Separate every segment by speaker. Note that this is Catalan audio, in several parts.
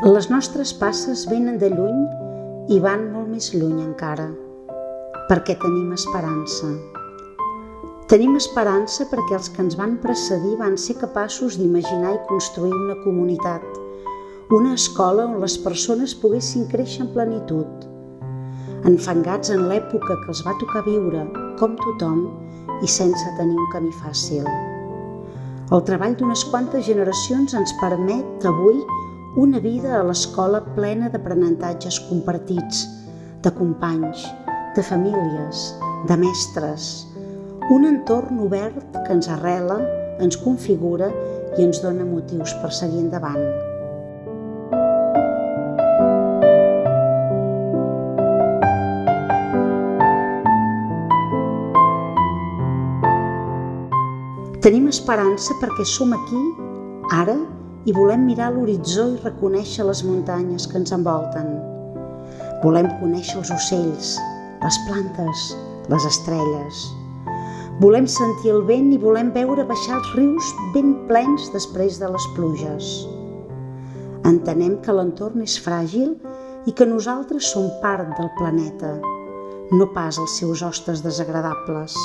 Speaker 1: Les nostres passes venen de lluny i van molt més lluny encara, perquè tenim esperança. Tenim esperança perquè els que ens van precedir van ser capaços d'imaginar i construir una comunitat, una escola on les persones poguessin créixer en plenitud, enfangats en l'època que els va tocar viure, com tothom, i sense tenir un camí fàcil. El treball d'unes quantes generacions ens permet avui una vida a l'escola plena d'aprenentatges compartits, de companys, de famílies, de mestres, un entorn obert que ens arrela, ens configura i ens dona motius per seguir endavant. Tenim esperança perquè som aquí, ara, i volem mirar l'horitzó i reconèixer les muntanyes que ens envolten. Volem conèixer els ocells, les plantes, les estrelles. Volem sentir el vent i volem veure baixar els rius ben plens després de les pluges. Entenem que l'entorn és fràgil i que nosaltres som part del planeta, no pas els seus hostes desagradables.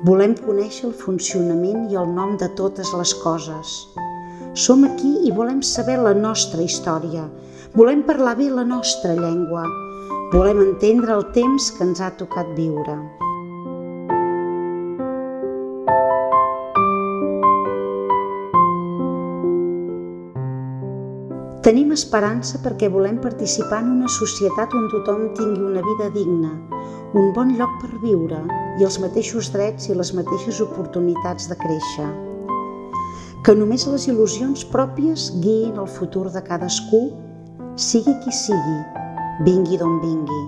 Speaker 1: Volem conèixer el funcionament i el nom de totes les coses. Som aquí i volem saber la nostra història. Volem parlar bé la nostra llengua. Volem entendre el temps que ens ha tocat viure. Tenim esperança perquè volem participar en una societat on tothom tingui una vida digna, un bon lloc per viure i els mateixos drets i les mateixes oportunitats de créixer. Que només les il·lusions pròpies guiïn el futur de cadascú, sigui qui sigui, vingui d'on vingui.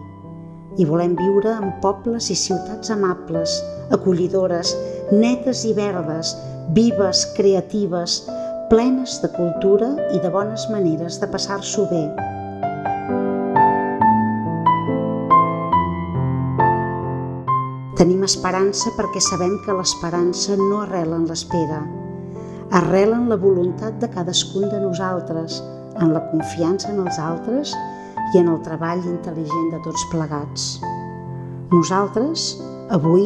Speaker 1: I volem viure en pobles i ciutats amables, acollidores, netes i verdes, vives, creatives, plenes de cultura i de bones maneres de passar-s'ho bé. Tenim esperança perquè sabem que l'esperança no arrela en l'espera, arrela en la voluntat de cadascun de nosaltres, en la confiança en els altres i en el treball intel·ligent de tots plegats. Nosaltres, avui,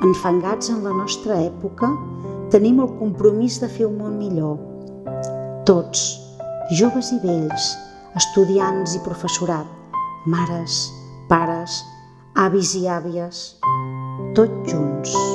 Speaker 1: enfangats en la nostra època, tenim el compromís de fer un món millor. Tots, joves i vells, estudiants i professorat, mares, pares, avis i àvies, tots junts.